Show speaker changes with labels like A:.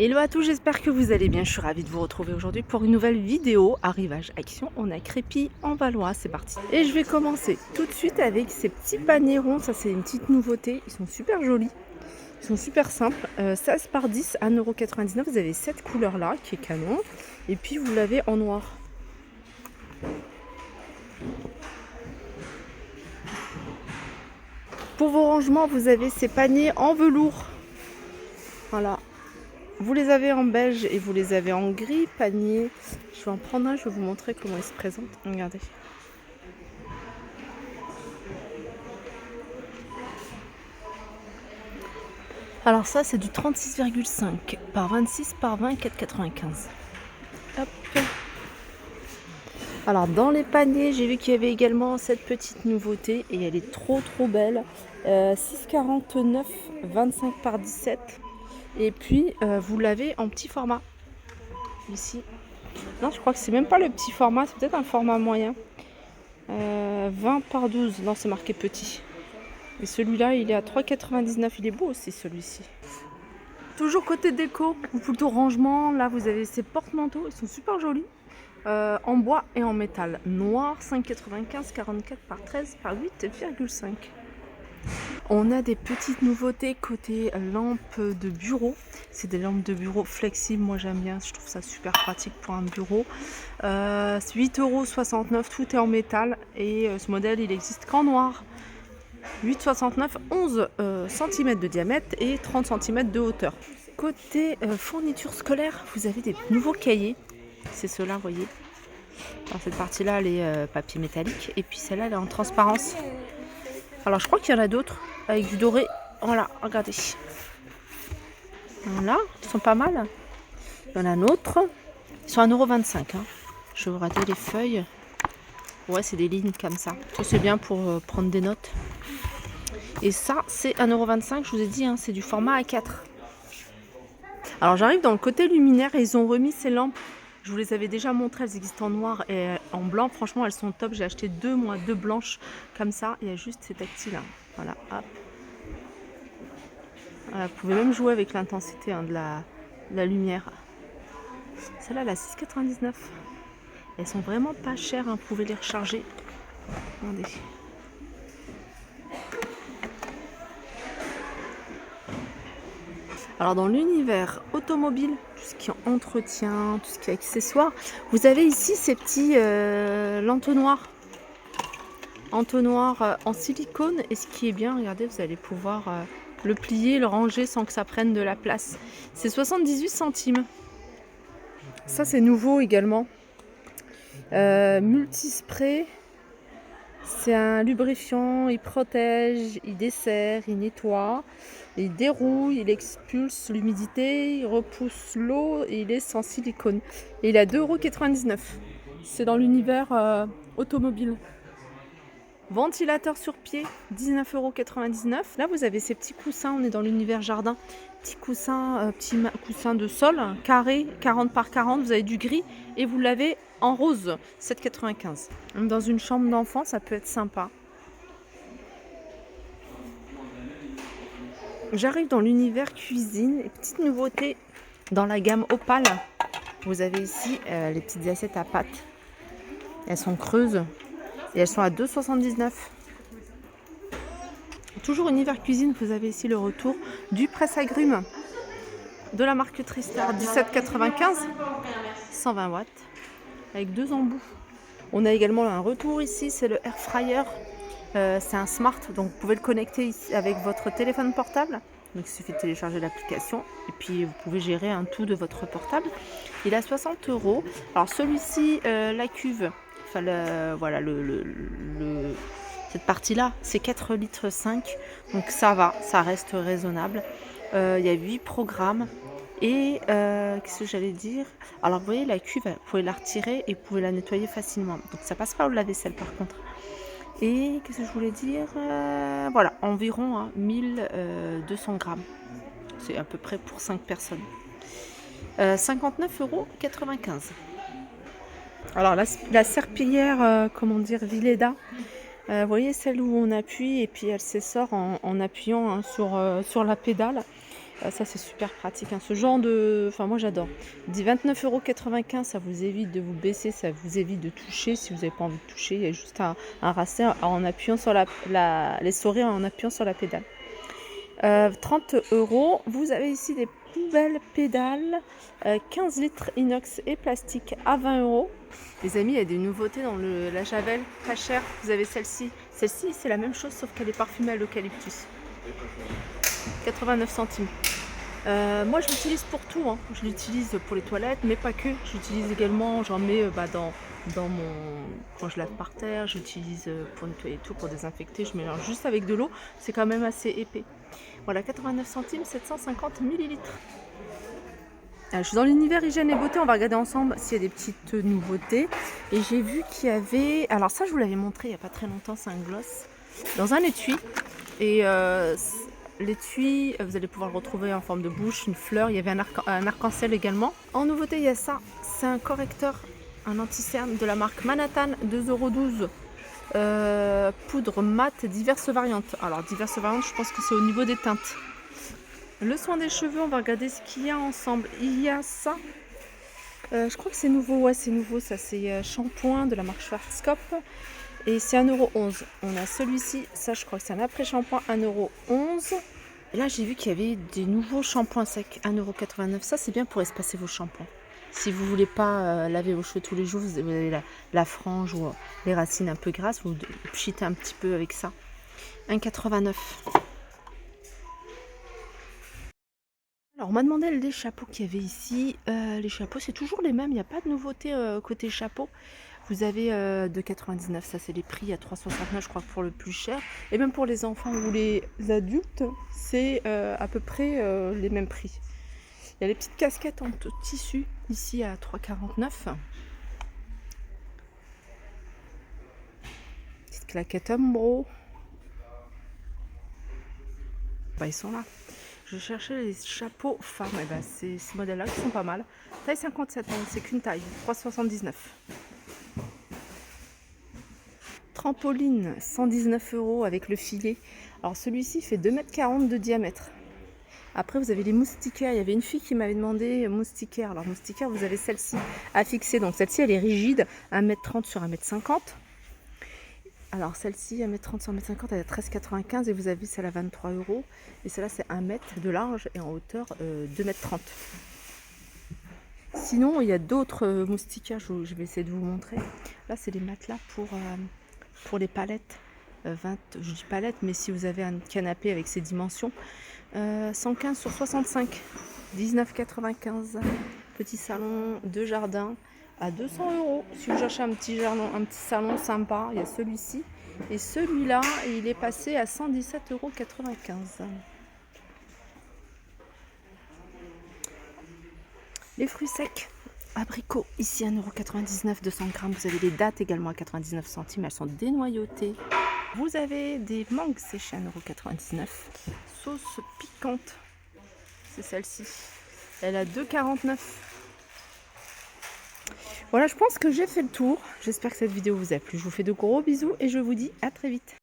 A: Hello à tous, j'espère que vous allez bien. Je suis ravie de vous retrouver aujourd'hui pour une nouvelle vidéo Arrivage Action. On a Crépy en Valois, c'est parti. Et je vais commencer tout de suite avec ces petits paniers ronds. Ça, c'est une petite nouveauté. Ils sont super jolis. Ils sont super simples. 16 par 10 à 1,99 €. Vous avez cette couleur là qui est canon. Et puis vous l'avez en noir. Pour vos rangements, vous avez ces paniers en velours. Voilà. Vous les avez en beige et vous les avez en gris panier. Je vais en prendre un, je vais vous montrer comment il se présente. Regardez. Alors ça, c'est du 36,5 par 26 par 20, 4,95. Hop. Alors dans les paniers, j'ai vu qu'il y avait également cette petite nouveauté et elle est trop belle. 6,49, 25 par 17. Et puis vous l'avez en petit format. Ici. Non, je crois que c'est même pas le petit format, c'est peut-être un format moyen. 20 par 12, non c'est marqué petit. Et celui-là il est à 3,99, il est beau aussi celui-ci. Toujours côté déco, ou plutôt rangement, là vous avez ces porte-manteaux, ils sont super jolis. En bois et en métal. Noir, 5,95, 44 par 13 par 8,5. On a des petites nouveautés côté lampes de bureau. C'est des lampes de bureau flexibles, moi j'aime bien, je trouve ça super pratique pour un bureau. 8,69 €, tout est en métal et ce modèle il existe qu'en noir. 8,69, 11 cm de diamètre et 30 cm de hauteur. Côté fourniture scolaire, vous avez des nouveaux cahiers. C'est ceux-là, vous voyez. Alors cette partie-là, elle est papier métallique et puis celle-là, elle est en transparence. Alors je crois qu'il y en a d'autres avec du doré. Voilà, regardez. Voilà, ils sont pas mal. Il y en a un autre. Ils sont à 1,25 €. Hein. Je vais vous rater les feuilles. Ouais, c'est des lignes comme ça. Ça, c'est bien pour prendre des notes. Et ça, c'est 1,25 €. Je vous ai dit, hein, c'est du format A4. Alors j'arrive dans le côté luminaire et ils ont remis ces lampes. Je vous les avais déjà montrées, elles existent en noir et en blanc. Franchement, elles sont top. J'ai acheté deux blanches comme ça. Il y a juste ces tactiles là. Voilà, hop. Voilà, vous pouvez même jouer avec l'intensité de la lumière. Celle-là, elle a 6,99 €. Elles sont vraiment pas chères. Hein. Vous pouvez les recharger. Regardez. Alors dans l'univers automobile, tout ce qui est entretien, tout ce qui est accessoires, vous avez ici ces petits entonnoirs en silicone. Et ce qui est bien, regardez, vous allez pouvoir le plier, le ranger sans que ça prenne de la place. C'est 78 centimes. Ça c'est nouveau également. Multispray. C'est un lubrifiant, il protège, il dessert, il nettoie, il dérouille, il expulse l'humidité, il repousse l'eau et il est sans silicone. Et il est à 2,99 €. C'est dans l'univers automobile. Ventilateur sur pied, 19,99 €. Là, vous avez ces petits coussins, on est dans l'univers jardin. Petits coussins de sol, carré, 40 par 40, vous avez du gris et vous l'avez en rose, 7,95 €. Dans une chambre d'enfant, ça peut être sympa. J'arrive dans l'univers cuisine, et petite nouveauté dans la gamme Opal. Vous avez ici les petites assiettes à pâte. Elles sont creuses et elles sont à 2,79 €. Toujours univers cuisine, vous avez ici le retour du presse-agrumes de la marque Tristar, 17,95 €, 120 watts, avec deux embouts. On a également un retour ici, c'est le air fryer. C'est un smart, donc vous pouvez le connecter ici avec votre téléphone portable. Donc il suffit de télécharger l'application et puis vous pouvez gérer un tout de votre portable. Il est à 60 €. Alors celui-ci, la cuve, enfin voilà cette partie-là, c'est 4,5 litres. Donc ça va, ça reste raisonnable. Il y a 8 programmes. Et qu'est-ce que j'allais dire? Alors vous voyez la cuve, vous pouvez la retirer et vous pouvez la nettoyer facilement. Donc ça passe pas au lave-vaisselle par contre. Et qu'est-ce que je voulais dire? Voilà, environ 1200 grammes. C'est à peu près pour 5 personnes. 59,95 €. Alors la serpillière, comment dire, Vileda. Vous voyez celle où on appuie et puis elle s'essore en appuyant sur la pédale. Ça c'est super pratique, hein. Ce genre de... Enfin moi j'adore. Dit 29,95 €, ça vous évite de vous baisser, ça vous évite de toucher. Si vous n'avez pas envie de toucher, il y a juste un rasser en appuyant sur l'essoré en appuyant sur la pédale. 30 €. Vous avez ici des poubelles pédales 15 litres inox et plastique à 20 €. Les amis, il y a des nouveautés dans la Javel, pas cher. Vous avez celle-ci. Celle-ci, c'est la même chose sauf qu'elle est parfumée à l'eucalyptus. 89 centimes. Moi, je l'utilise pour tout, hein. Je l'utilise pour les toilettes, mais pas que. J'utilise également, j'en mets dans mon... Quand je lave par terre, j'utilise pour nettoyer tout, pour désinfecter. Je mélange juste avec de l'eau. C'est quand même assez épais. Voilà, 89 centimes, 750 millilitres. Je suis dans l'univers hygiène et beauté. On va regarder ensemble s'il y a des petites nouveautés. Et j'ai vu qu'il y avait... Alors ça, je vous l'avais montré il n'y a pas très longtemps. C'est un gloss dans un étui. Et... l'étui, vous allez pouvoir le retrouver en forme de bouche, une fleur. Il y avait un arc-en-ciel également. En nouveauté, il y a ça. C'est un correcteur, un anti-cerne de la marque Manhattan, 2,12 €. Poudre mate, diverses variantes. Alors, diverses variantes, je pense que c'est au niveau des teintes. Le soin des cheveux, on va regarder ce qu'il y a ensemble. Il y a ça. Je crois que c'est nouveau. Ouais, c'est nouveau. Ça, c'est shampoing de la marque Schwarzkopf. Et c'est 1,11 €. On a celui-ci, ça je crois que c'est un après-shampoing, 1,11 €. Et là j'ai vu qu'il y avait des nouveaux shampoings secs, 1,89 €. Ça c'est bien pour espacer vos shampoings. Si vous voulez pas laver vos cheveux tous les jours, vous avez la frange ou les racines un peu grasses, vous pchitez un petit peu avec ça. 1,89 €. Alors on m'a demandé les chapeaux qu'il y avait ici. Les chapeaux c'est toujours les mêmes, il n'y a pas de nouveauté côté chapeau. Vous avez 2,99 €, ça c'est les prix, à 3,69 € je crois pour le plus cher. Et même pour les enfants ou les adultes, c'est à peu près les mêmes prix. Il y a les petites casquettes en tissu ici à 3,49 €. Petite claquette Umbro. Bah, ils sont là. Je cherchais les chapeaux femmes, et ben c'est ces modèles-là qui sont pas mal. Taille 57, c'est qu'une taille, 3,79 €. Trampoline, 119 € avec le filet. Alors celui-ci fait 2,40 m de diamètre. Après vous avez les moustiquaires. Il y avait une fille qui m'avait demandé moustiquaire. Alors moustiquaire, vous avez celle-ci à fixer. Donc celle-ci elle est rigide, 1,30 m sur 1,50 m. Alors celle-ci 1,30 m sur 1,50 m, elle est à 13,95 € et vous avez celle à 23 €. Et celle-là c'est 1 m de large et en hauteur 2,30 m. Sinon il y a d'autres moustiquaires, je vais essayer de vous montrer. Là c'est les matelas pour les palettes. Je dis palette, mais si vous avez un canapé avec ces dimensions, 115 sur 65, 19,95 €. Petit salon de jardin à 200 €. Si vous cherchez un petit salon sympa, il y a celui-ci. Et celui-là, il est passé à 117,95 €. Les fruits secs, abricots, ici 1,99 €, 200 grammes. Vous avez les dattes également à 99 centimes, elles sont dénoyautées. Vous avez des mangues séchées à 1,99 €. Sauce piquante, c'est celle-ci. Elle a 2,49 €. Voilà, je pense que j'ai fait le tour. J'espère que cette vidéo vous a plu. Je vous fais de gros bisous et je vous dis à très vite.